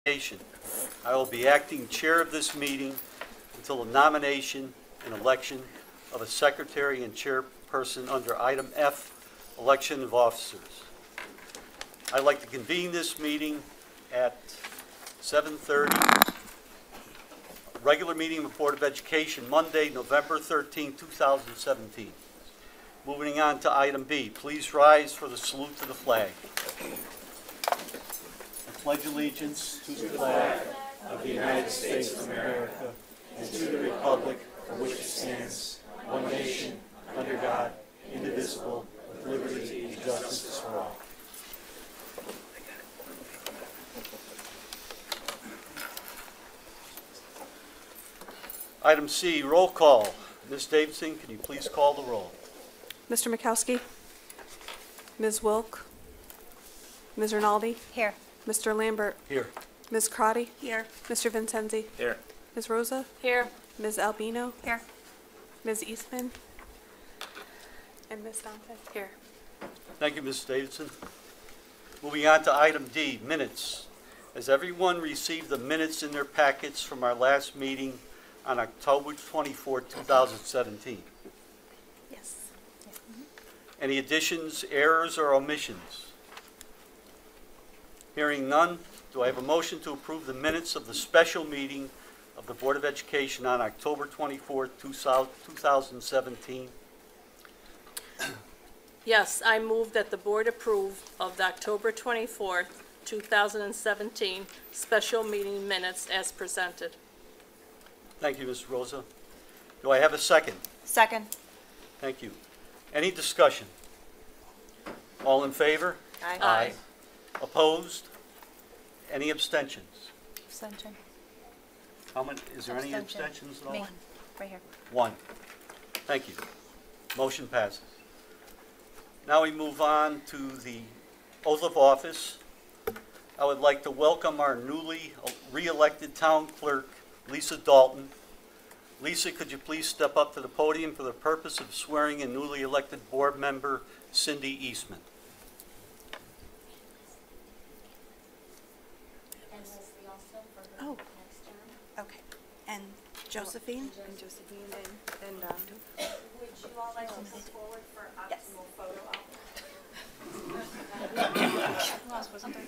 I will be acting chair of this meeting until the nomination and election of a secretary and chairperson under item F, election of officers. I'd like to convene this meeting at 7:30. Regular meeting of the Board of Education, Monday, November 13, 2017. Moving on to item B. Please rise for the salute to the flag. I pledge allegiance to the flag of the United States of America and to the republic for which it stands, one nation, under God, indivisible, with liberty and justice for all. Item C, roll call. Ms. Davidson, can you please call the roll? Mr. Mikowski? Ms. Wilk? Ms. Rinaldi? Here. Mr. Lambert? Here. Ms. Crotty? Here. Mr. Vincenzi? Here. Ms. Rosa? Here. Ms. Albino? Here. Ms. Eastman? And Ms. Dante? Here. Thank you, Ms. Davidson. Moving on to item D, minutes. Has everyone received the minutes in their packets from our last meeting on October 24, 2017? Yes. Any additions, errors, or omissions? Hearing none, do I have a motion to approve the minutes of the special meeting of the Board of Education on October 24, 2017? Yes, I move that the board approve of the October 24th, 2017 special meeting minutes as presented. Thank you, Ms. Rosa. Do I have a second? Second. Thank you. Any discussion? All in favor? Aye. Opposed? Any abstentions? Abstention. How many, is there any Abstention. abstentions at all? Me. Right here. One. Thank you. Motion passes. Now we move on to the oath of office. I would like to welcome our newly re-elected town clerk, Lisa Dalton. Lisa, could you please step up to the podium for the purpose of swearing in newly elected board member Cindy Eastman. And Leslie also for her Oh. next term. Okay. And Josephine? And Josephine and Would you all like to come forward for Yes. optimal photo op? Who else? Wasn't there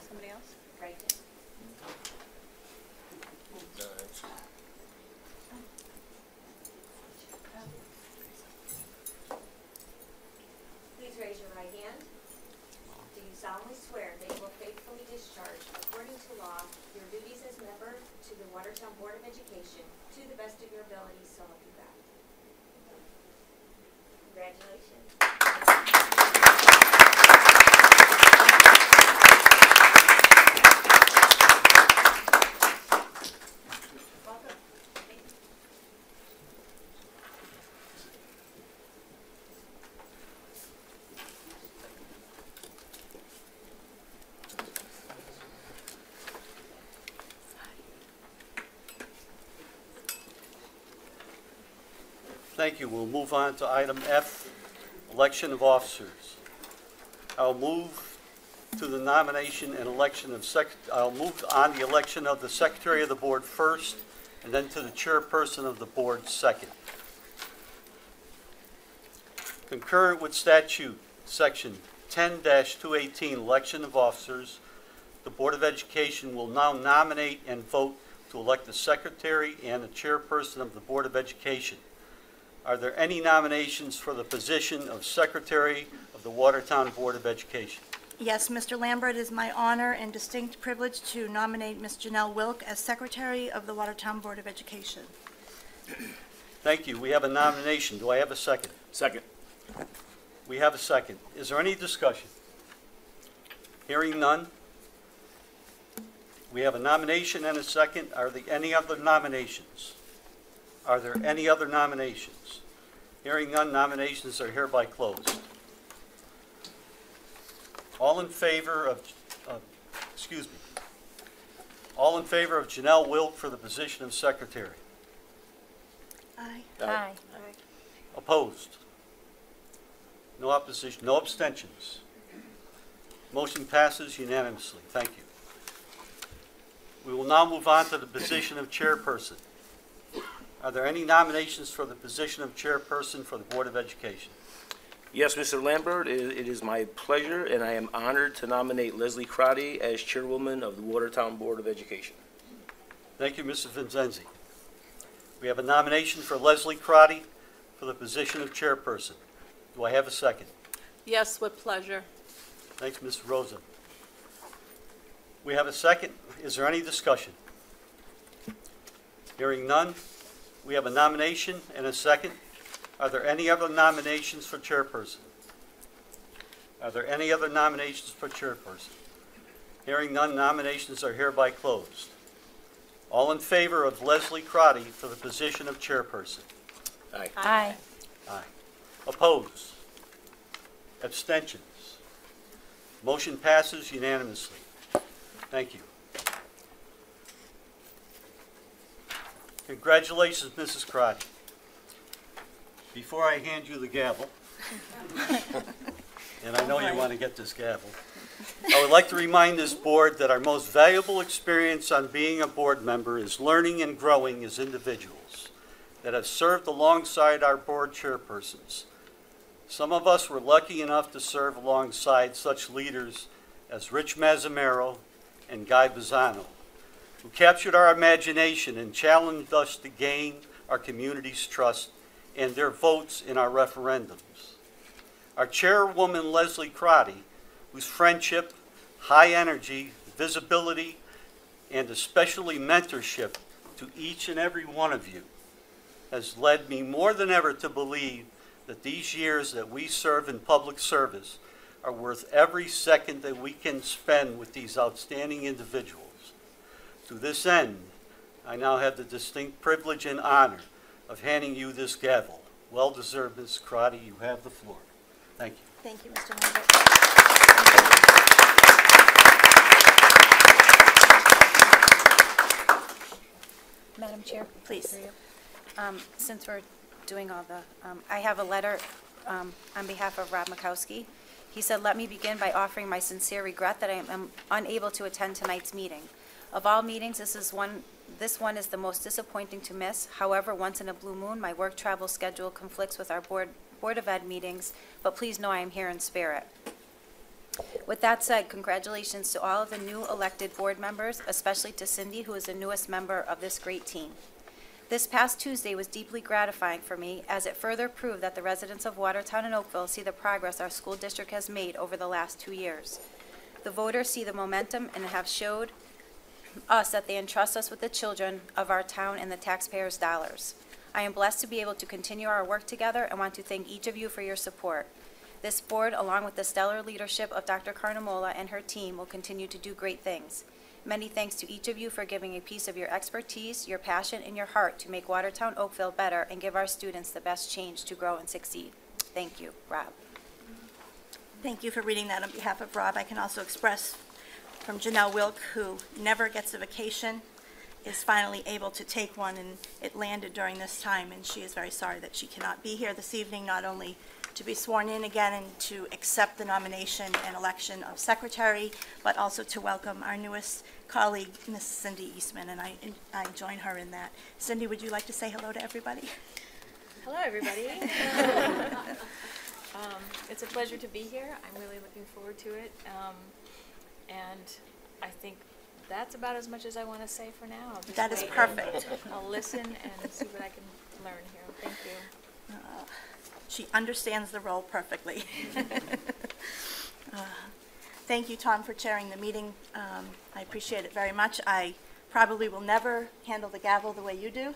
somebody else? Right. Please raise your right hand. Do you solemnly swear that you will faithfully discharge, according to law, your duties as member to the Watertown Board of Education to the best of your ability, so help you God? Congratulations. Welcome. Thank you. We'll move on to item F, election of officers. I'll move to the nomination and election of I'll move on the election of the secretary of the board first, and then to the chairperson of the board second. Concurrent with statute, section 10-218, election of officers, the Board of Education will now nominate and vote to elect the secretary and the chairperson of the Board of Education. Are there any nominations for the position of Secretary of the Watertown Board of Education? Yes, Mr. Lambert, it is my honor and distinct privilege to nominate Ms. Janelle Wilk as Secretary of the Watertown Board of Education. Thank you. We have a nomination. Do I have a second? Second. We have a second. Is there any discussion? Hearing none. We have a nomination and a second. Are there any other nominations? Are there any other nominations? Hearing none, nominations are hereby closed. All in favor of Janelle Wilk for the position of secretary? Aye. Aye. Opposed? No opposition, no abstentions. Motion passes unanimously. Thank you. now move on to the position of chairperson. Are there any nominations for the position of chairperson for the Board of Education? Yes, Mr. Lambert, it is my pleasure, and I am honored to nominate Leslie Crotty as chairwoman of the Watertown Board of Education. Thank you, Mr. Vincenzi. We have a nomination for Leslie Crotty for the position of chairperson. Do I have a second? Yes, with pleasure. Thanks, Ms. Rosa. We have a second. Is there any discussion? Hearing none, we have a nomination and a second. Are there any other nominations for chairperson? Are there any other nominations for chairperson? Hearing none, nominations are hereby closed. All in favor of Leslie Crotty for the position of chairperson? Aye. Aye. Aye. Opposed? Abstentions? Motion passes unanimously. Thank you. Congratulations, Mrs. Crotty. Before I hand you the gavel, and I know you want to get this gavel, I would like to remind this board that our most valuable experience on being a board member is learning and growing as individuals that have served alongside our board chairpersons. Some of us were lucky enough to serve alongside such leaders as Rich Mazzamero and Guy Bizzano, who captured our imagination and challenged us to gain our community's trust and their votes in our referendums. Our chairwoman, Leslie Crotty, whose friendship, high energy, visibility, and especially mentorship to each and every one of you has led me more than ever to believe that these years that we serve in public service are worth every second that we can spend with these outstanding individuals. To this end, I now have the distinct privilege and honor of handing you this gavel. Well deserved, Ms. Crotty. You have the floor. Thank you. Thank you, Mr. Lambert. Madam Chair? Please. through you. Since we're doing all the, I have a letter on behalf of Rob Mikowski. He said, "Let me begin by offering my sincere regret that I am unable to attend tonight's meeting. Of all meetings, this one is the most disappointing to miss. However, once in a blue moon, my work travel schedule conflicts with our Board of Ed meetings, but please know I am here in spirit." With that said, congratulations to all of the new elected board members, especially to Cindy, who is the newest member of this great team. This past Tuesday was deeply gratifying for me, as it further proved that the residents of Watertown and Oakville see the progress our school district has made over the last 2 years. The voters see the momentum and have showed us that they entrust us with the children of our town and the taxpayers' dollars. I am blessed to be able to continue our work together and want to thank each of you for your support. This board, along with the stellar leadership of Dr. Carnamola and her team, will continue to do great things. Many thanks to each of you for giving a piece of your expertise, your passion, and your heart to make Watertown Oakville better and give our students the best change to grow and succeed. Thank you, Rob. Thank you for reading that on behalf of Rob. I can also express from Janelle Wilk, who never gets a vacation, is finally able to take one, and it landed during this time, and she is very sorry that she cannot be here this evening, not only to be sworn in again and to accept the nomination and election of secretary, but also to welcome our newest colleague, Ms. Cindy Eastman, and I join her in that. Cindy, would you like to say hello to everybody? Hello, everybody. It's a pleasure to be here. I'm really looking forward to it. And I think that's about as much as I want to say for now. I'll just That is wait perfect. and I'll listen and see what I can learn here. Thank you. She understands the role perfectly. Thank you, Tom, for chairing the meeting. I appreciate it very much. I probably will never handle the gavel the way you do,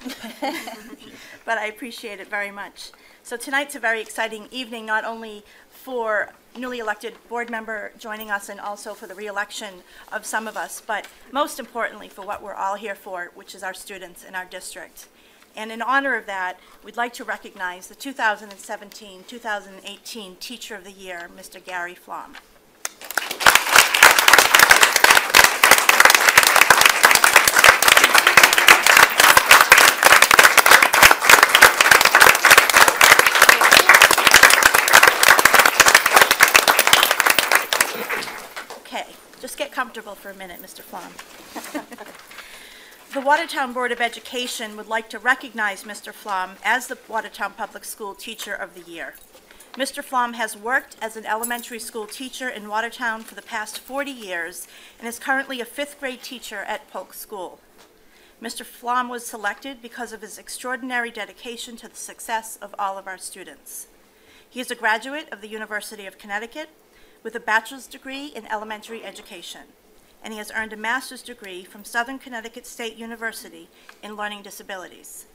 but I appreciate it very much. So tonight's a very exciting evening, not only for newly elected board member joining us and also for the re-election of some of us, but most importantly for what we're all here for, which is our students in our district. And in honor of that, we'd like to recognize the 2017-2018 Teacher of the Year, Mr. Gary Flom. Okay, just get comfortable for a minute, Mr. Flom. The Watertown Board of Education would like to recognize Mr. Flom as the Watertown Public School Teacher of the Year. Mr. Flom has worked as an elementary school teacher in Watertown for the past 40 years and is currently a 5th grade teacher at Polk School. Mr. Flom was selected because of his extraordinary dedication to the success of all of our students. He is a graduate of the University of Connecticut with a bachelor's degree in elementary education, and he has earned a master's degree from Southern Connecticut State University in learning disabilities.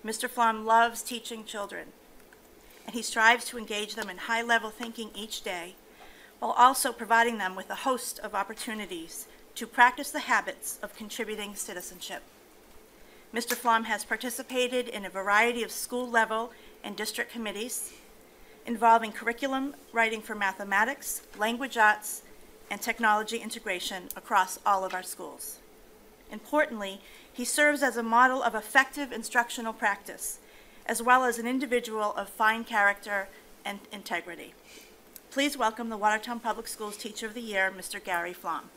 Mr. Flom loves teaching children, and he strives to engage them in high-level thinking each day, while also providing them with a host of opportunities to practice the habits of contributing citizenship. Mr. Flom has participated in a variety of school-level and district committees involving curriculum writing for mathematics, language arts, and technology integration across all of our schools. Importantly, he serves as a model of effective instructional practice, as well as an individual of fine character and integrity. Please welcome the Watertown Public Schools Teacher of the Year, Mr. Gary Flom.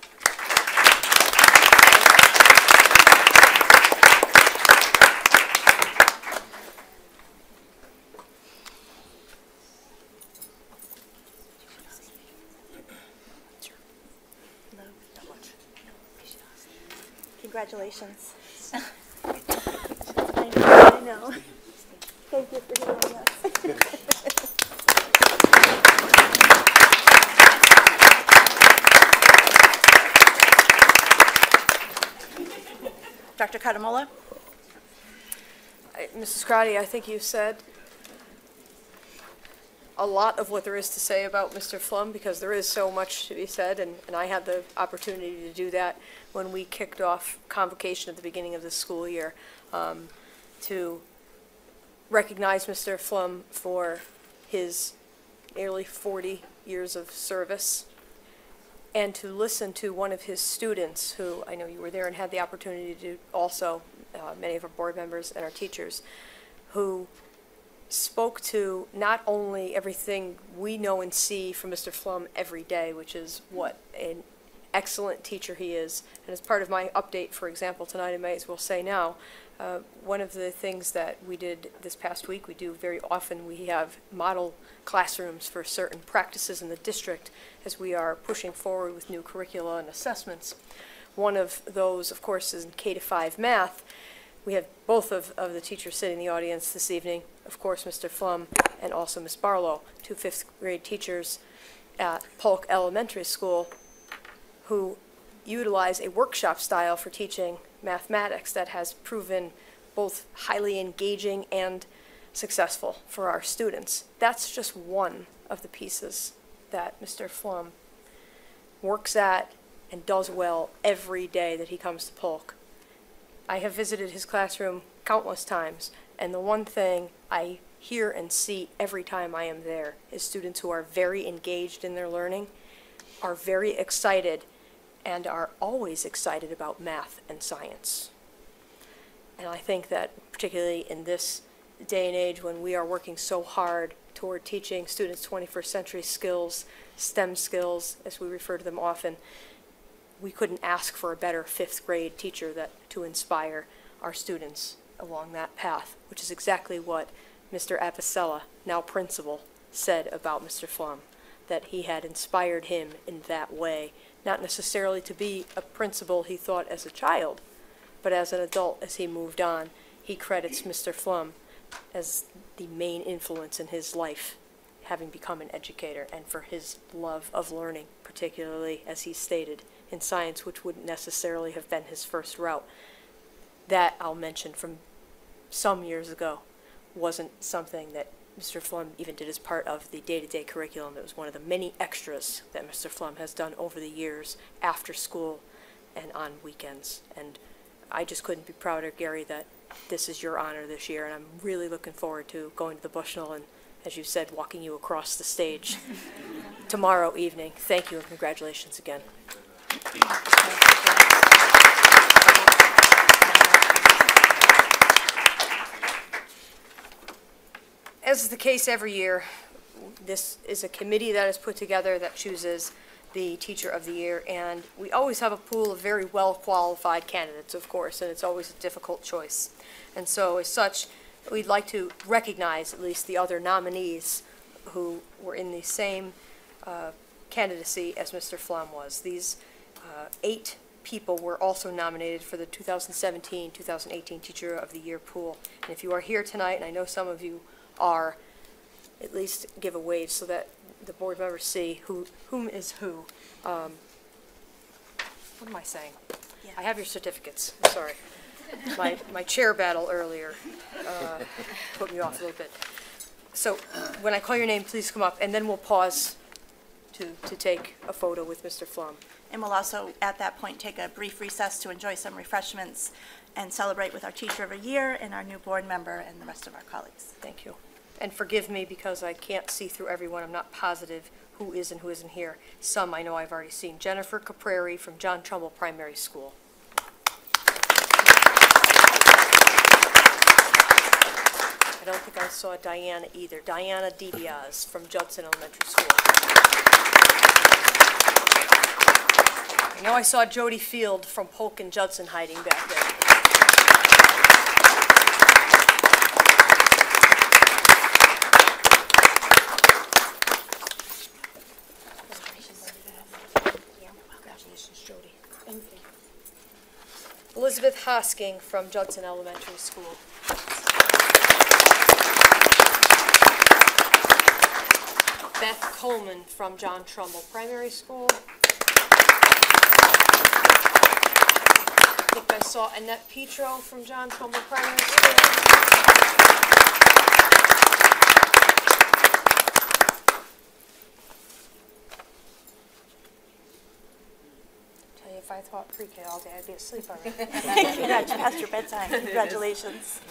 Congratulations. I know. Thank you for hearing us. Dr. Katamola? Mrs. Crotty, I think you said a lot of what there is to say about Mr. Flum, because there is so much to be said, and I had the opportunity to do that when we kicked off convocation at the beginning of the school year, to recognize Mr. Flum for his nearly 40 years of service, and to listen to one of his students, who I know you were there and had the opportunity to do also, many of our board members and our teachers, who spoke to not only everything we know and see from Mr. Flum every day, which is what an excellent teacher he is. And as part of my update, for example, tonight, I may as well say now, one of the things that we did this past week, we do very often, we have model classrooms for certain practices in the district as we are pushing forward with new curricula and assessments. One of those, of course, is in K-5 math. We have both of the teachers sitting in the audience this evening, of course, Mr. Flum and also Ms. Barlow, two 5th grade teachers at Polk Elementary School who utilize a workshop style for teaching mathematics that has proven both highly engaging and successful for our students. That's just one of the pieces that Mr. Flum works at and does well every day that he comes to Polk. I have visited his classroom countless times, and the one thing I hear and see every time I am there is students who are very engaged in their learning, are very excited, and are always excited about math and science. And I think that particularly in this day and age when we are working so hard toward teaching students 21st century skills, STEM skills, as we refer to them often, we couldn't ask for a better 5th grade teacher to inspire our students along that path, which is exactly what Mr. Avicella, now principal, said about Mr. Flum, that he had inspired him in that way, not necessarily to be a principal he thought as a child, but as an adult as he moved on. He credits Mr. Flum as the main influence in his life, having become an educator, and for his love of learning, particularly, as he stated, in science, which wouldn't necessarily have been his first route. That, I'll mention, from some years ago, wasn't something that Mr. Flum even did as part of the day-to-day curriculum. It was one of the many extras that Mr. Flum has done over the years, after school and on weekends. And I just couldn't be prouder, Gary, that this is your honor this year, and I'm really looking forward to going to the Bushnell and, as you said, walking you across the stage tomorrow evening. Thank you and congratulations again. As is the case every year, this is a committee that is put together that chooses the Teacher of the Year, and we always have a pool of very well-qualified candidates, of course, and it's always a difficult choice. And so, as such, we'd like to recognize at least the other nominees who were in the same candidacy as Mr. Flom was. These 8 people were also nominated for the 2017-2018 Teacher of the Year pool. And if you are here tonight, and I know some of you are, at least give a wave so that the board members see whom is who. What am I saying? Yeah. I have your certificates, I'm sorry. My chair battle earlier put me off a little bit. So when I call your name, please come up, and then we'll pause to take a photo with Mr. Flom. And we'll also, at that point, take a brief recess to enjoy some refreshments and celebrate with our Teacher of the Year and our new board member and the rest of our colleagues. Thank you. And forgive me because I can't see through everyone. I'm not positive who is and who isn't here. Some I know I've already seen. Jennifer Caprari from John Trumbull Primary School. I don't think I saw Diana either. Diana Diaz from Judson Elementary School. I know I saw Jody Field from Polk and Judson hiding back there. Congratulations, Jody. Thank you. Elizabeth Hosking from Judson Elementary School. Beth Coleman from John Trumbull Primary School. I think I saw Annette Petro from John Trumbull Primary School. Tell you, if I taught pre-K all day, I'd be asleep already. Congrats, past your bedtime. Congratulations.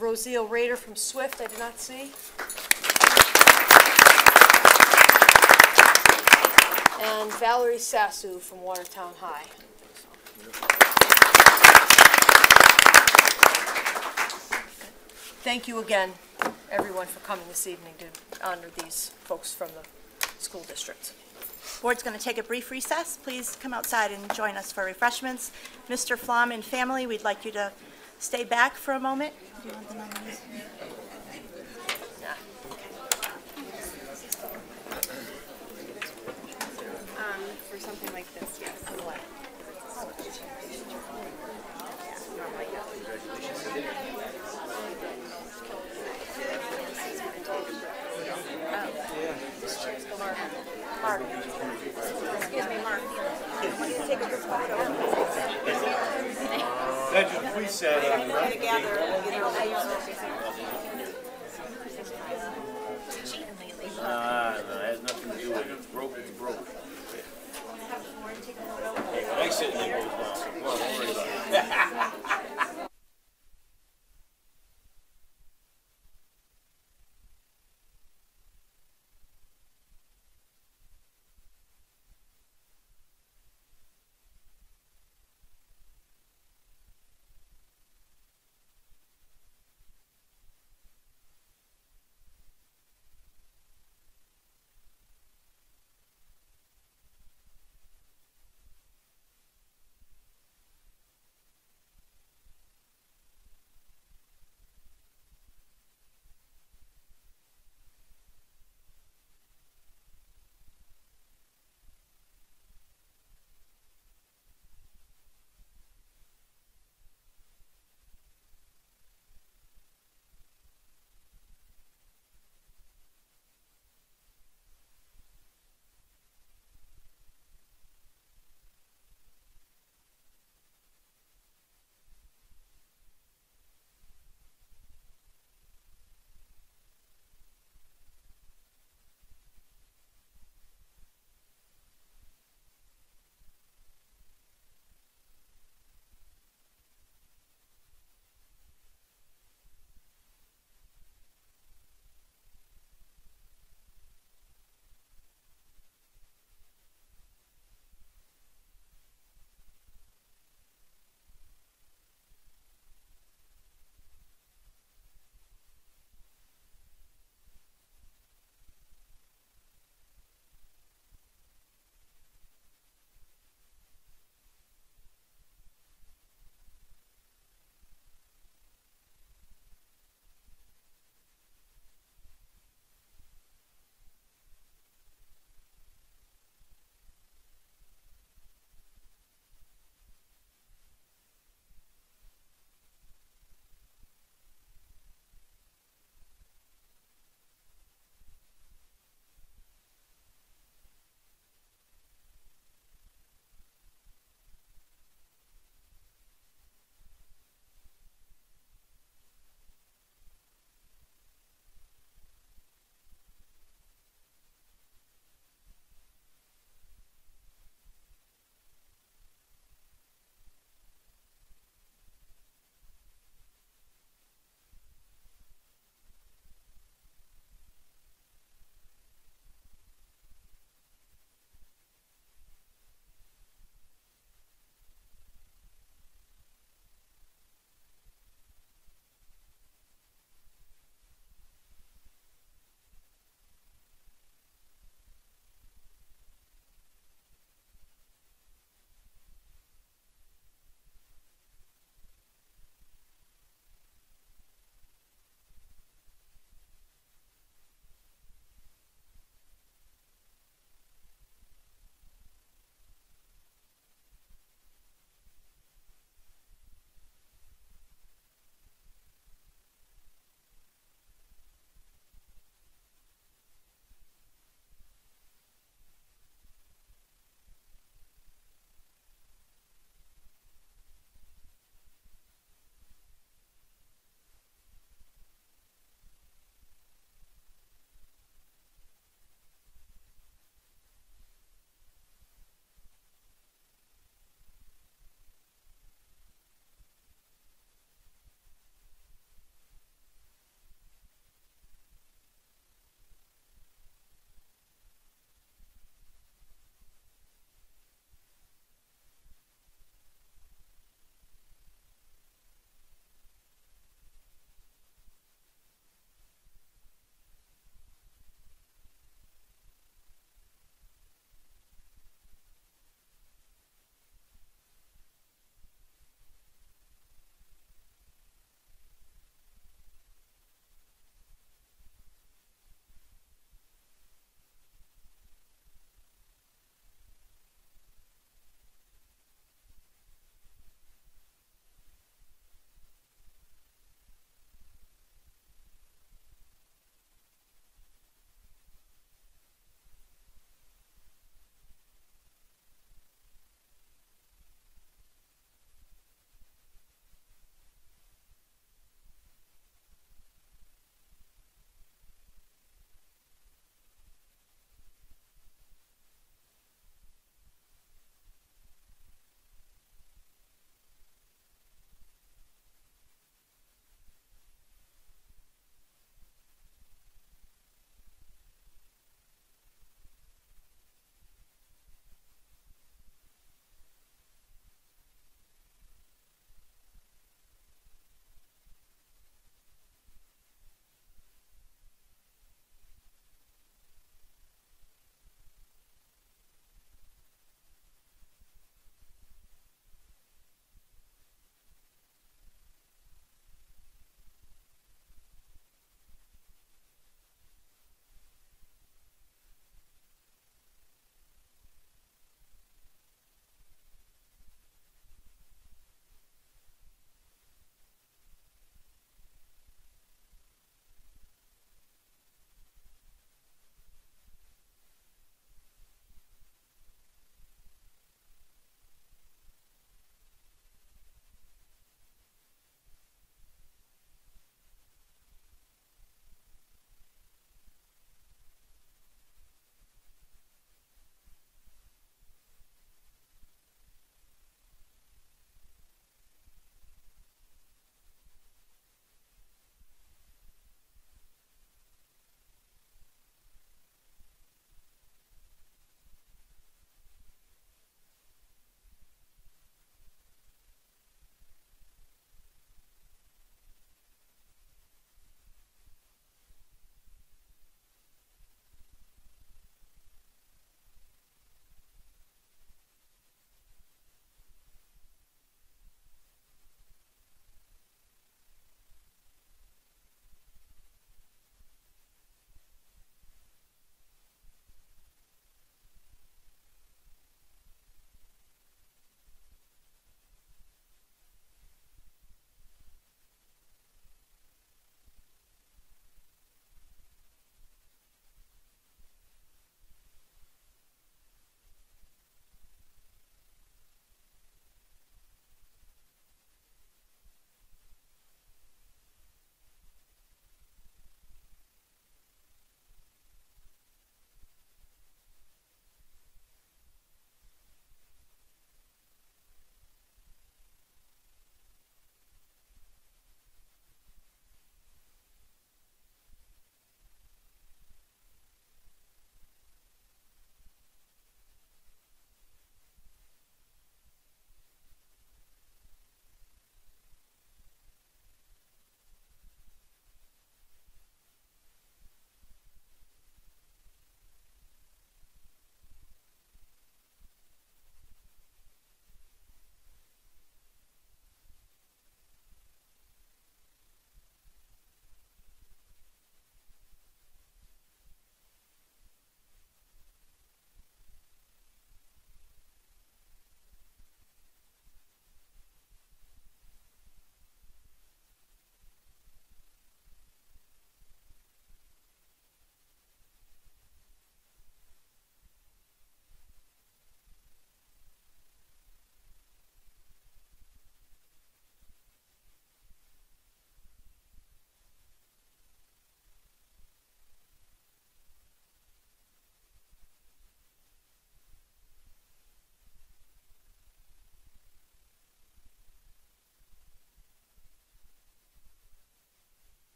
Roseal Rader from Swift, I did not see. And Valerie Sassu from Watertown High. Thank you again, everyone, for coming this evening to honor these folks from the school district. Board's going to take a brief recess. Please come outside and join us for refreshments. Mr. Flom and family, we'd like you to stay back for a moment. Do you want the nominees? Yeah. For something like this, yes. Mark. Excuse me, Mark. Please take a group photo. That's a preset. Together, you know. No, it has nothing to do with it. It's broke, it's broke. I sit in there, well, don't worry about it.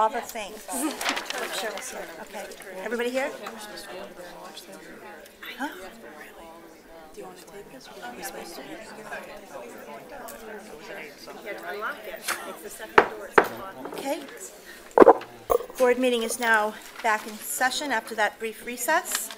All the things. Sure, okay. Everybody here? Huh? Do you want to take this? Are we supposed to? Okay. Board meeting is now back in session after that brief recess.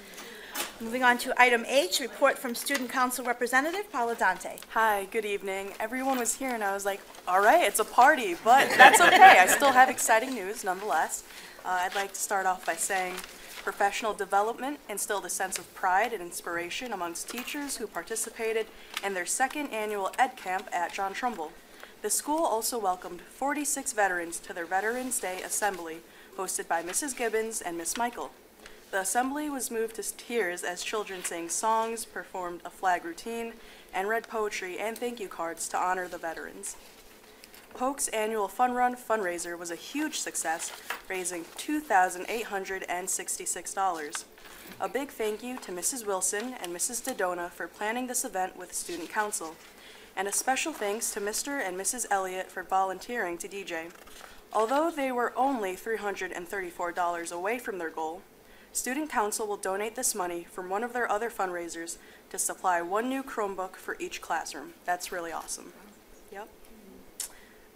Moving on to item H, report from Student Council Representative Paula Dante. Hi, good evening. Everyone was here and I was like, all right, it's a party, but that's okay. I still have exciting news nonetheless. I'd like to start off by saying professional development instilled a sense of pride and inspiration amongst teachers who participated in their second annual Ed Camp at John Trumbull. The school also welcomed 46 veterans to their Veterans Day Assembly, hosted by Mrs. Gibbons and Miss Michael. The assembly was moved to tears as children sang songs, performed a flag routine, and read poetry and thank you cards to honor the veterans. Polk's annual Fun Run fundraiser was a huge success, raising $2,866. A big thank you to Mrs. Wilson and Mrs. Dodona for planning this event with Student Council, and a special thanks to Mr. and Mrs. Elliott for volunteering to DJ. Although they were only $334 away from their goal, Student Council will donate this money from one of their other fundraisers to supply one new Chromebook for each classroom. That's really awesome. Yep.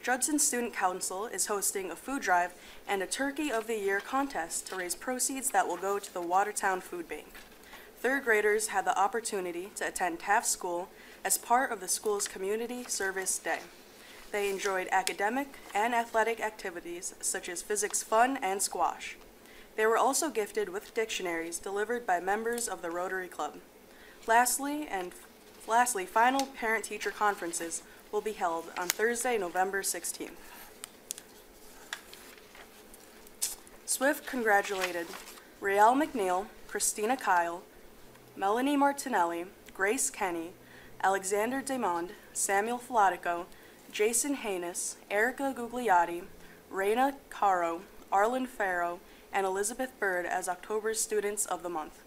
Judson Student Council is hosting a food drive and a Turkey of the Year contest to raise proceeds that will go to the Watertown Food Bank. Third graders had the opportunity to attend Taft School as part of the school's Community Service Day. They enjoyed academic and athletic activities such as physics fun and squash. They were also gifted with dictionaries delivered by members of the Rotary Club. Lastly, final parent-teacher conferences will be held on Thursday, November 16th. Swift congratulated Rael McNeil, Christina Kyle, Melanie Martinelli, Grace Kenny, Alexander Demond, Samuel Filatico, Jason Haynes, Erica Gugliotti, Raina Caro, Arlen Farrow, and Elizabeth Bird as October's Students of the Month.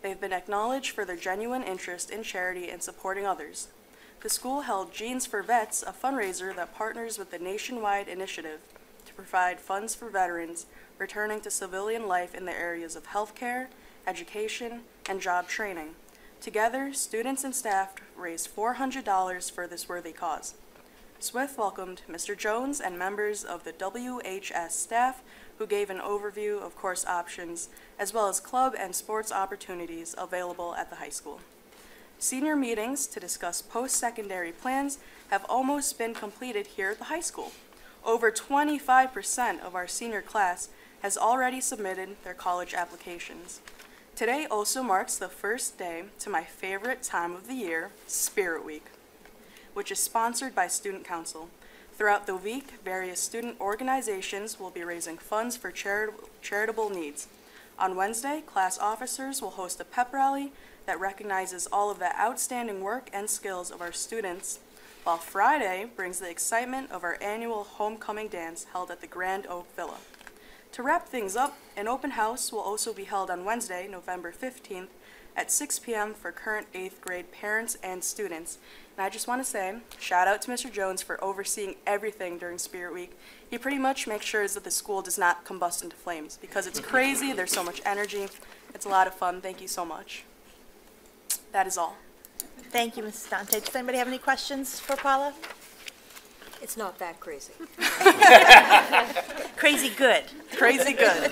They've been acknowledged for their genuine interest in charity and supporting others. The school held Jeans for Vets, a fundraiser that partners with the nationwide initiative to provide funds for veterans returning to civilian life in the areas of healthcare, education, and job training. Together, students and staff raised $400 for this worthy cause. Swift welcomed Mr. Jones and members of the WHS staff who gave an overview of course options, as well as club and sports opportunities available at the high school. Senior meetings to discuss post-secondary plans have almost been completed here at the high school. Over 25% of our senior class has already submitted their college applications. Today also marks the first day to my favorite time of the year, Spirit Week, which is sponsored by Student Council. Throughout the week, various student organizations will be raising funds for charitable needs. On Wednesday, class officers will host a pep rally that recognizes all of the outstanding work and skills of our students, while Friday brings the excitement of our annual homecoming dance held at the Grand Oak Villa. To wrap things up, an open house will also be held on Wednesday, November 15th at 6 p.m. for current 8th grade parents and students. And I just want to say, shout out to Mr. Jones for overseeing everything during Spirit Week. He pretty much makes sure that the school does not combust into flames because it's crazy, there's so much energy, it's a lot of fun. Thank you so much. That is all. Thank you, Mrs. Dante. Does anybody have any questions for Paula? It's not that crazy. Crazy good. Crazy good.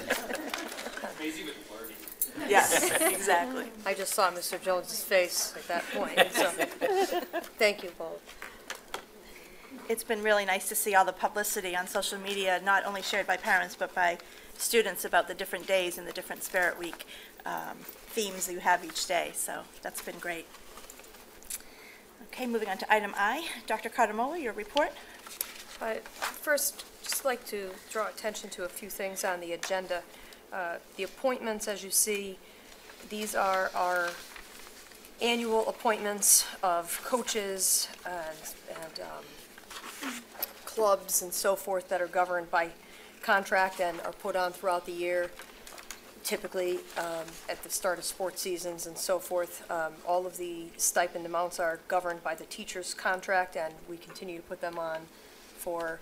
Yes, exactly. I just saw Mr. Jones's face at that point, so thank you both. It's been really nice to see all the publicity on social media, not only shared by parents, but by students about the different days and the different Spirit Week themes that you have each day, so that's been great. Okay, moving on to item I. Dr. Cardamola, your report. First, just like to draw attention to a few things on the agenda. The appointments, as you see, these are our annual appointments of coaches and clubs and so forth that are governed by contract and are put on throughout the year, typically at the start of sports seasons and so forth. All of the stipend amounts are governed by the teacher's contract, and we continue to put them on for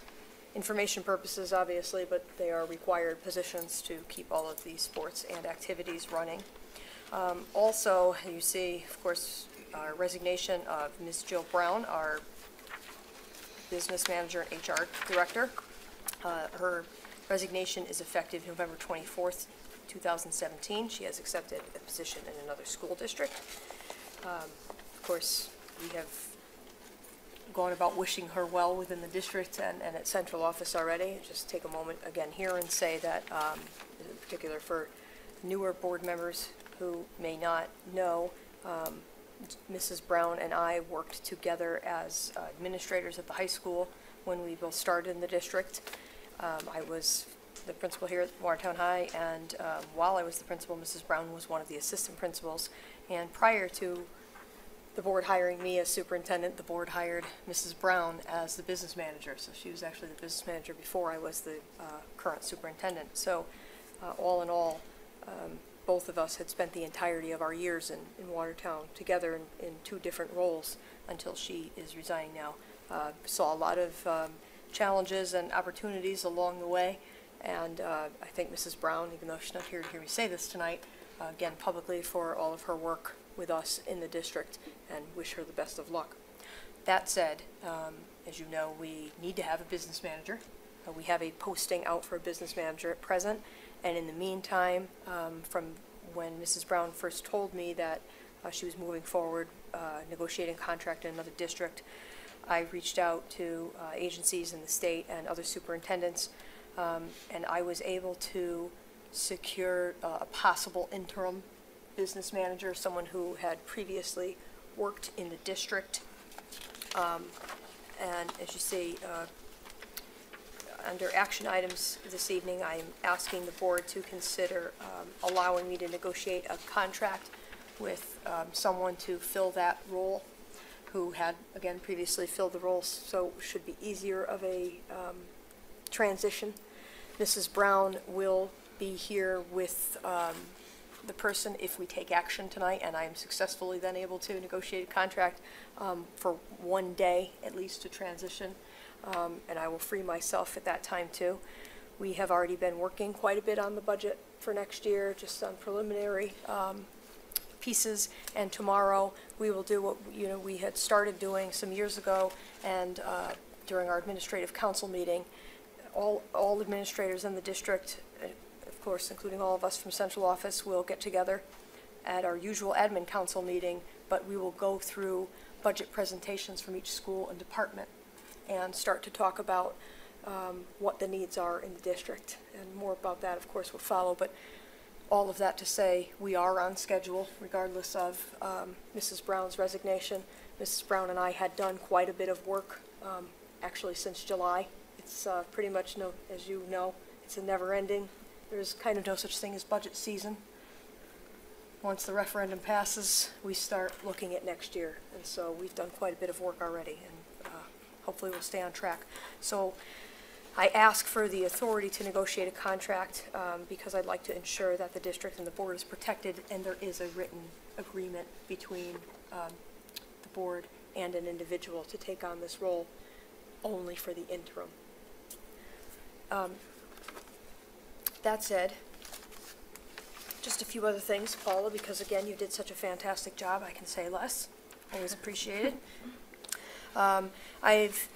information purposes, obviously, but they are required positions to keep all of these sports and activities running. Also, you see, of course, our resignation of Ms. Jill Brown, our business manager and HR director. Her resignation is effective November 24th, 2017. She has accepted a position in another school district. Of course, we have gone about wishing her well within the district and at central office already. Just take a moment again here and say that, in particular for newer board members who may not know, Mrs. Brown and I worked together as administrators at the high school when we both started in the district. I was the principal here at Watertown High, and while I was the principal, Mrs. Brown was one of the assistant principals. And prior to the board hiring me as superintendent, the board hired Mrs. Brown as the business manager. So she was actually the business manager before I was the current superintendent. So all in all, both of us had spent the entirety of our years in Watertown together in two different roles until she is resigning now. Saw a lot of challenges and opportunities along the way, and I thank Mrs. Brown, even though she's not here to hear me say this tonight, again publicly for all of her work with us in the district, and wish her the best of luck. That said, as you know, we need to have a business manager. We have a posting out for a business manager at present, and in the meantime, from when Mrs. Brown first told me that she was moving forward, negotiating a contract in another district, I reached out to agencies in the state and other superintendents, and I was able to secure a possible interim business manager, someone who had previously worked in the district. And as you see, under action items this evening, I'm asking the board to consider allowing me to negotiate a contract with someone to fill that role, who had, again, previously filled the role, so it should be easier of a transition. Mrs. Brown will be here with the person if we take action tonight, and I am successfully then able to negotiate a contract for one day at least to transition, and I will free myself at that time too. We have already been working quite a bit on the budget for next year, just on preliminary pieces, and tomorrow we will do what we had started doing some years ago, and during our administrative council meeting, all administrators in the district, of course, including all of us from central office, will get together at our usual admin council meeting, but we will go through budget presentations from each school and department and start to talk about what the needs are in the district. And more about that, of course, will follow, but all of that to say we are on schedule regardless of Mrs. Brown's resignation. Mrs. Brown and I had done quite a bit of work actually since July. It's pretty much, as you know, it's a never-ending. There's kind of no such thing as budget season. Once the referendum passes, we start looking at next year. And so we've done quite a bit of work already, and hopefully we'll stay on track. So I ask for the authority to negotiate a contract because I'd like to ensure that the district and the board is protected, and there is a written agreement between the board and an individual to take on this role only for the interim. That said, just a few other things, Paula, because again, you did such a fantastic job, I can say less. Always appreciated. I've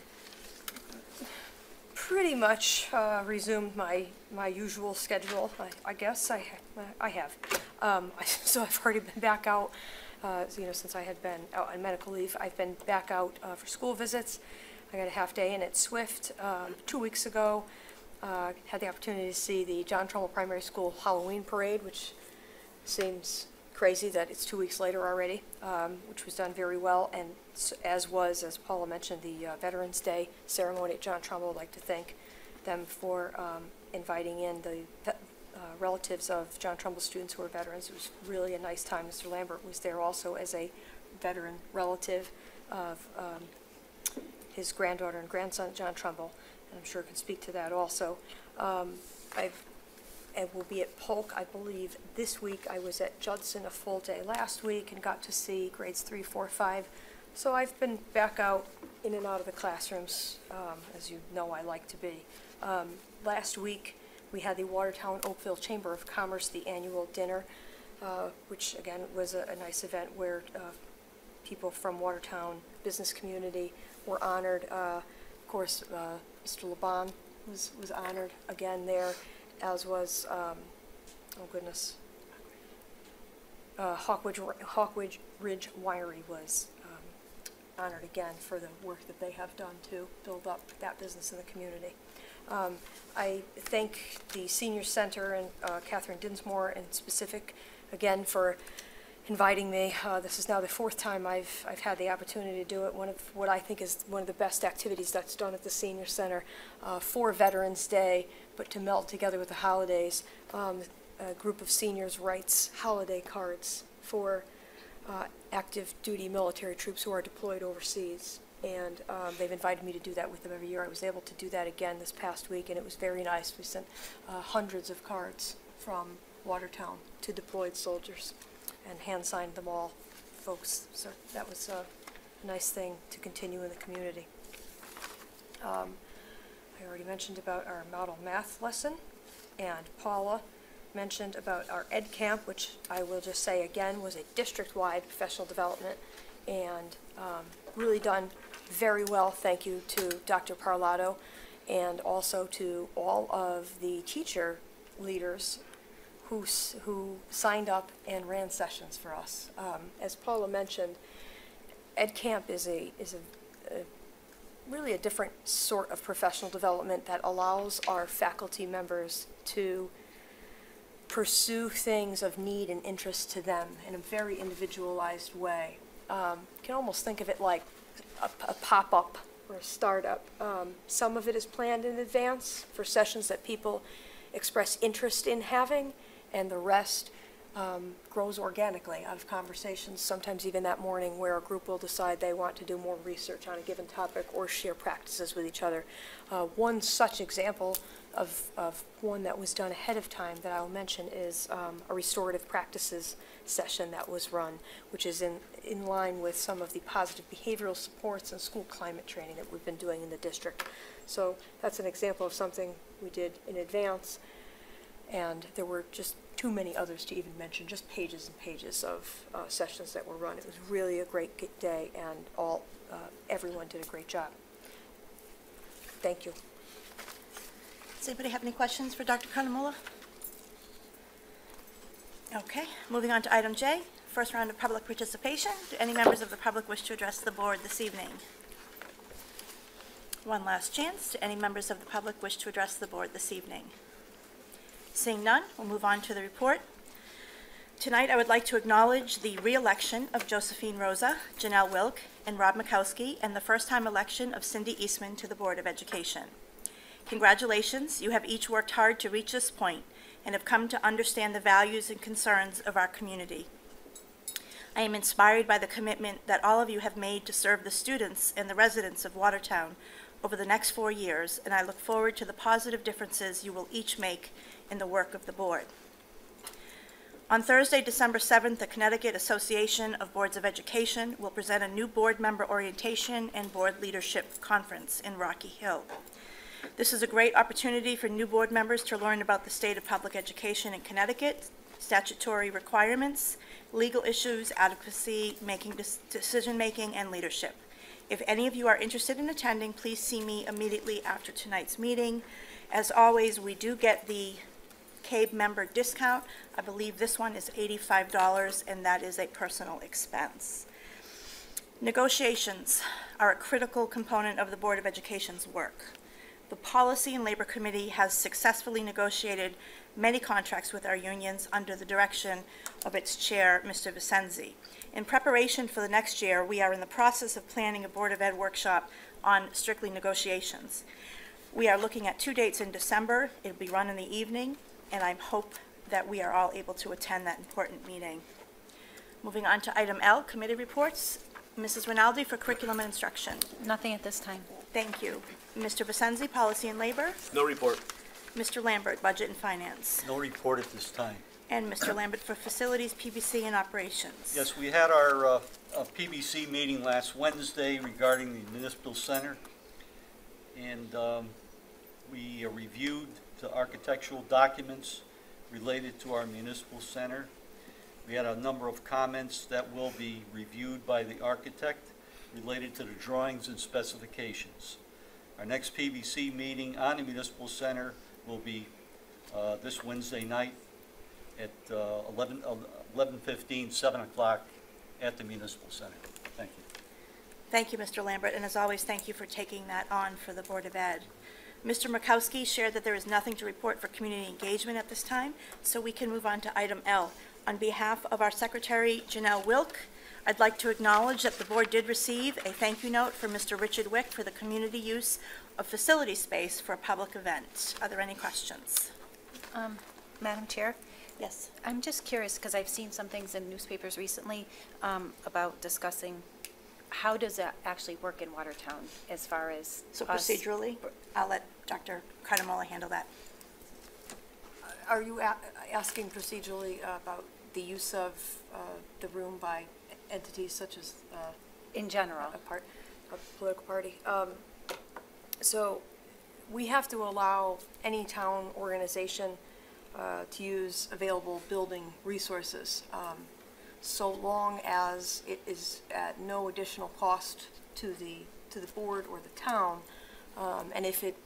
pretty much resumed my usual schedule, I guess. I have. So I've already been back out, since I had been out on medical leave. I've been back out for school visits. I got a half day in at Swift 2 weeks ago. Had the opportunity to see the John Trumbull Primary School Halloween Parade, which seems crazy that it's 2 weeks later already, which was done very well, and as Paula mentioned, the Veterans Day ceremony at John Trumbull. I'd like to thank them for inviting in the relatives of John Trumbull students who are veterans. It was really a nice time. Mr. Lambert was there also as a veteran relative of his granddaughter and grandson, John Trumbull, and I'm sure can speak to that also. I will be at Polk, I believe, this week. I was at Judson a full day last week and got to see grades 3, 4, 5. So I've been back out in and out of the classrooms, as you know I like to be. Last week, we had the Watertown Oakville Chamber of Commerce, the annual dinner, which again was a nice event where people from Watertown business community were honored. Of course, Mr. Laban was honored again there, as was, Hawkwood Ridge Winery was honored again for the work that they have done to build up that business in the community. I thank the Senior Center and Catherine Dinsmore in specific, again, for inviting me. This is now the 4th time I've had the opportunity to do it. One of what I think is one of the best activities that's done at the Senior Center for Veterans Day, but to meld together with the holidays. A group of seniors writes holiday cards for active duty military troops who are deployed overseas. And they've invited me to do that with them every year. I was able to do that again this past week, and it was very nice. We sent hundreds of cards from Watertown to deployed soldiers and hand-signed them all, folks. So that was a nice thing to continue in the community. I already mentioned about our model math lesson, and Paula mentioned about our Ed Camp, which I will just say again was a district-wide professional development, and really done very well. Thank you to Dr. Parlato, and also to all of the teacher leaders who signed up and ran sessions for us. As Paula mentioned, Ed Camp is really a different sort of professional development that allows our faculty members to pursue things of need and interest to them in a very individualized way. You can almost think of it like a pop-up or a startup. Some of it is planned in advance for sessions that people express interest in having, and the rest grows organically out of conversations, sometimes even that morning, where a group will decide they want to do more research on a given topic or share practices with each other. One such example of one that was done ahead of time that I'll mention is a restorative practices session that was run, which is in line with some of the positive behavioral supports and school climate training that we've been doing in the district. So that's an example of something we did in advance, and there were just too many others to even mention, just pages and pages of sessions that were run. It was really a great day, and everyone did a great job. Thank you. Does anybody have any questions for Dr. Kanemula? Okay, moving on to item J, first round of public participation. Do any members of the public wish to address the board this evening? One last chance. Do any members of the public wish to address the board this evening? Seeing none, we'll move on to the report. Tonight, I would like to acknowledge the re-election of Josephine Rosa, Janelle Wilk, and Rob Mikowski, and the first-time election of Cindy Eastman to the Board of Education. Congratulations, you have each worked hard to reach this point and have come to understand the values and concerns of our community. I am inspired by the commitment that all of you have made to serve the students and the residents of Watertown over the next 4 years, and I look forward to the positive differences you will each make in the work of the board. On Thursday, December 7th, the Connecticut Association of Boards of Education will present a new board member orientation and board leadership conference in Rocky Hill. This is a great opportunity for new board members to learn about the state of public education in Connecticut, statutory requirements, legal issues, advocacy, decision-making, and leadership. If any of you are interested in attending, please see me immediately after tonight's meeting. As always, we do get the CABE member discount. I believe this one is $85, and that is a personal expense. Negotiations are a critical component of the Board of Education's work. The Policy and Labor Committee has successfully negotiated many contracts with our unions under the direction of its chair, Mr. Vicenzi. In preparation for the next year, we are in the process of planning a Board of Ed workshop on strictly negotiations. We are looking at 2 dates in December. It'll be run in the evening, and I hope that we are all able to attend that important meeting. Moving on to item L, committee reports. Mrs. Rinaldi for curriculum and instruction. Nothing at this time. Thank you. Mr. Vicenzi, policy and labor. No report. Mr. Lambert, budget and finance. No report at this time. And Mr. Lambert for facilities, PBC, and operations. Yes, we had our a PBC meeting last Wednesday regarding the municipal center, and we reviewed the architectural documents related to our municipal center. We had a number of comments that will be reviewed by the architect related to the drawings and specifications. Our next PBC meeting on the municipal center will be this Wednesday night at 11:15, 7 o'clock at the municipal center. Thank you. Thank you, Mr. Lambert, and as always, thank you for taking that on for the Board of Ed. Mr. Makowski shared that there is nothing to report for community engagement at this time, so we can move on to item L. On behalf of our Secretary, Janelle Wilk, I'd like to acknowledge that the board did receive a thank you note from Mr. Richard Wick for the community use of facility space for a public event. Are there any questions? Madam Chair? Yes. I'm just curious, because I've seen some things in newspapers recently about discussing, how does that actually work in Watertown as far as So us- procedurally, I'll let Dr. Cardamola handle that. Are you asking procedurally about the use of the room by entities such as in general? a political party? So we have to allow any town organization to use available building resources, so long as it is at no additional cost to the board or the town, and if it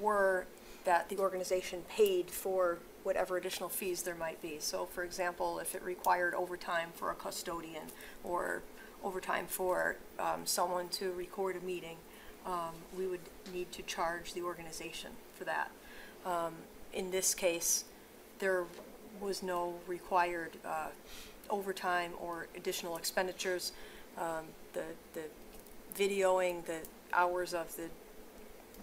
were that the organization paid for whatever additional fees there might be. So, for example, if it required overtime for a custodian or overtime for someone to record a meeting, we would need to charge the organization for that. In this case, there was no required overtime or additional expenditures. The videoing, the hours of the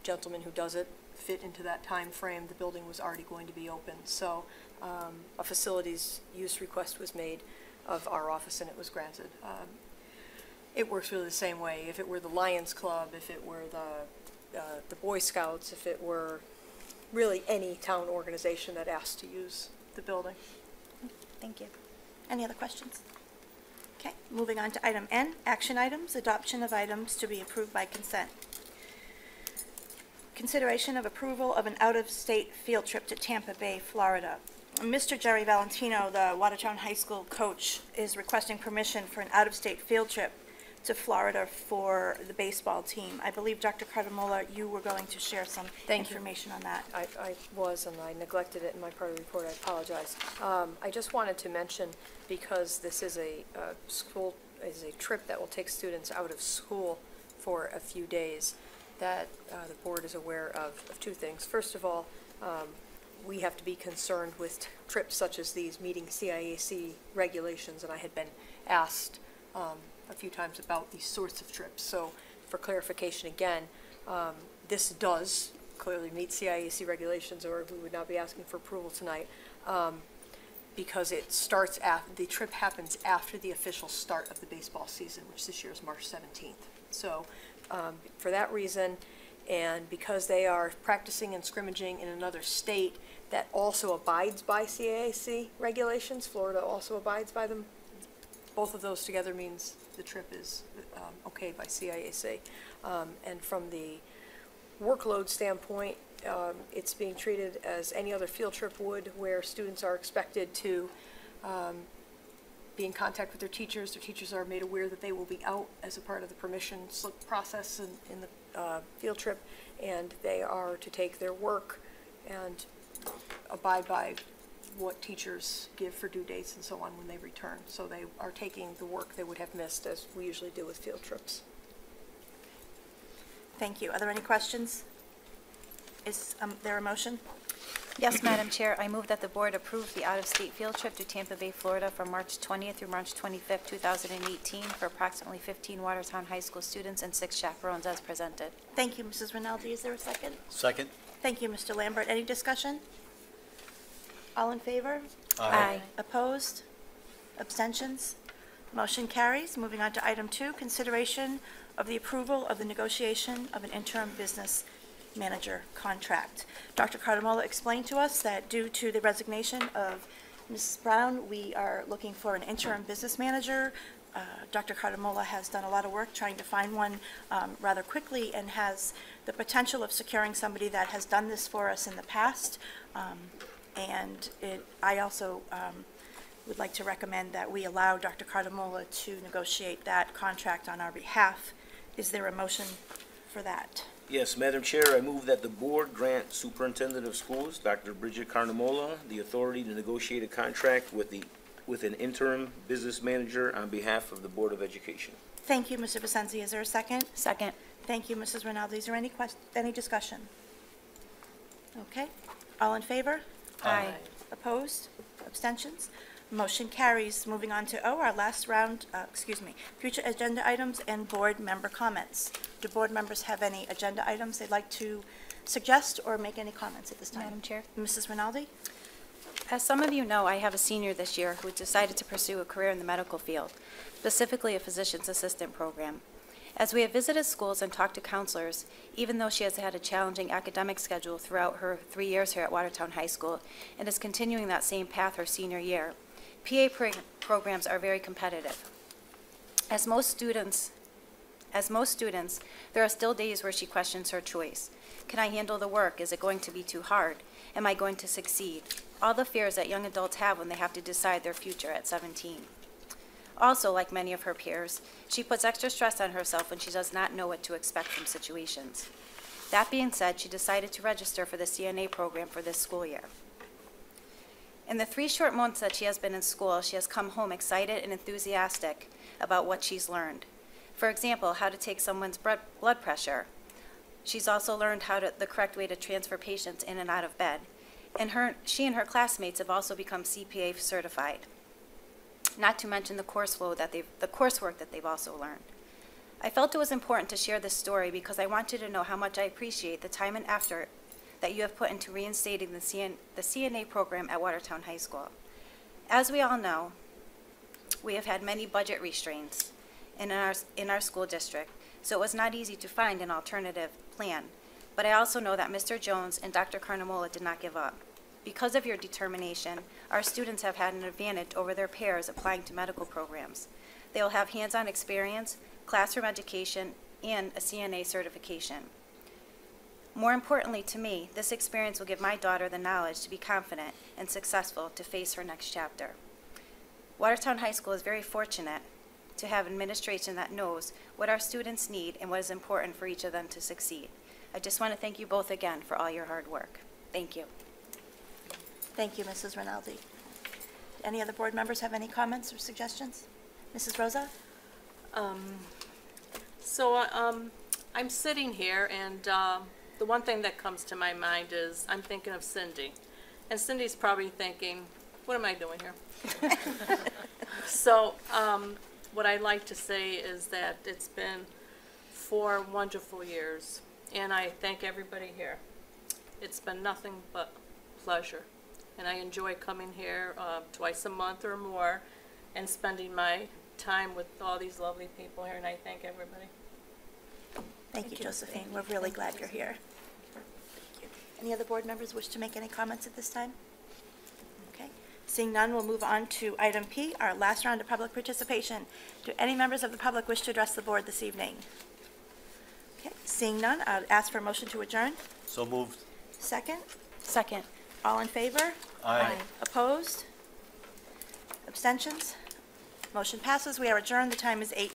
gentleman who does it fit into that time frame. The building was already going to be open. So a facilities use request was made of our office and it was granted. It works really the same way. If it were the Lions Club, if it were the Boy Scouts, if it were really any town organization that asked to use the building. Thank you. Any other questions? Okay, moving on to item N, action items, adoption of items to be approved by consent. Consideration of approval of an out-of-state field trip to Tampa Bay, Florida. Mr. Jerry Valentino, the Watertown High School coach, is requesting permission for an out-of-state field trip to Florida for the baseball team. I believe, Dr. Cardamola, you were going to share some information on that. I was, and I neglected it in my part of the report. I apologize. I just wanted to mention, because this is a trip that will take students out of school for a few days, that the board is aware of two things. First of all, we have to be concerned with trips such as these meeting CIAC regulations, and I had been asked a few times about these sorts of trips. So for clarification again, this does clearly meet CIAC regulations, or we would not be asking for approval tonight, because it starts the trip happens after the official start of the baseball season, which this year is March 17th. So for that reason, and because they are practicing and scrimmaging in another state that also abides by CIAC regulations, Florida also abides by them, both of those together means the trip is okayed by CIAC. And from the workload standpoint, it's being treated as any other field trip would, where students are expected to be in contact with their teachers. Their teachers are made aware that they will be out as a part of the permission slip process in the field trip, and they are to take their work and abide by what teachers give for due dates and so on when they return. So they are taking the work they would have missed, as we usually do with field trips. Thank you. Are there any questions? Is there a motion? Yes, Madam Chair, I move that the board approve the out-of-state field trip to Tampa Bay, Florida from March 20th through March 25th, 2018 for approximately 15 Watertown High School students and 6 chaperones as presented. Thank you, Mrs. Rinaldi. Is there a second? Second. Thank you, Mr. Lambert. Any discussion? All in favor? Aye. Opposed? Abstentions? Motion carries. Moving on to item 2, consideration of the approval of the negotiation of an interim business manager contract. Dr. Cardamola explained to us that due to the resignation of Mrs. Brown, we are looking for an interim business manager Dr. Cardamola has done a lot of work trying to find one rather quickly and has the potential of securing somebody that has done this for us in the past. I also would like to recommend that we allow Dr. Cardamola to negotiate that contract on our behalf. Is there a motion for that? Yes, Madam Chair, I move that the board grant Superintendent of Schools, Dr. Bridget Cardamola, the authority to negotiate a contract with an interim business manager on behalf of the Board of Education. Thank you, Mr. Vicenzi. Is there a second? Second. Thank you, Mrs. Rinaldi. Is there any discussion? Okay. All in favor? Aye. Opposed? Abstentions? Motion carries. Moving on to our last round, future agenda items and board member comments. Do board members have any agenda items they'd like to suggest or make any comments at this time? Madam Chair. Mrs. Rinaldi? As some of you know, I have a senior this year who decided to pursue a career in the medical field, specifically a physician's assistant program. As we have visited schools and talked to counselors, even though she has had a challenging academic schedule throughout her 3 years here at Watertown High School and is continuing that same path her senior year, PA programs are very competitive. As most students, there are still days where she questions her choice. Can I handle the work? Is it going to be too hard? Am I going to succeed? All the fears that young adults have when they have to decide their future at 17. Also, like many of her peers, she puts extra stress on herself when she does not know what to expect from situations. That being said, she decided to register for the CNA program for this school year. In the 3 short months that she has been in school, she has come home excited and enthusiastic about what she's learned. For example, how to take someone's blood pressure. She's also learned the correct way to transfer patients in and out of bed. And she and her classmates have also become CPA certified. Not to mention the coursework that they've also learned. I felt it was important to share this story because I want you to know how much I appreciate the time and effort that you have put into reinstating the CNA program at Watertown High School. As we all know, we have had many budget restraints in our school district, so it was not easy to find an alternative plan. But I also know that Mr. Jones and Dr. Cardamola did not give up. Because of your determination, our students have had an advantage over their peers applying to medical programs. They will have hands-on experience, classroom education, and a CNA certification. More importantly to me, this experience will give my daughter the knowledge to be confident and successful to face her next chapter. Watertown High School is very fortunate to have administration that knows what our students need and what is important for each of them to succeed. I just want to thank you both again for all your hard work. Thank you. Thank you, Mrs. Rinaldi. Any other board members have any comments or suggestions? Mrs. Rosa? I'm sitting here, and the one thing that comes to my mind is I'm thinking of Cindy. And Cindy's probably thinking, what am I doing here? So what I'd like to say is that it's been 4 wonderful years, and I thank everybody here. It's been nothing but pleasure. And I enjoy coming here twice a month or more and spending my time with all these lovely people here, and I thank everybody. Thank you, Josephine. We're really glad you're here. Any other board members wish to make any comments at this time? Okay. Seeing none, we'll move on to item P, our last round of public participation. Do any members of the public wish to address the board this evening? Okay. Seeing none, I'll ask for a motion to adjourn. So moved. Second? Second. All in favor? Aye. Opposed? Abstentions? Motion passes. We are adjourned. The time is 8:00.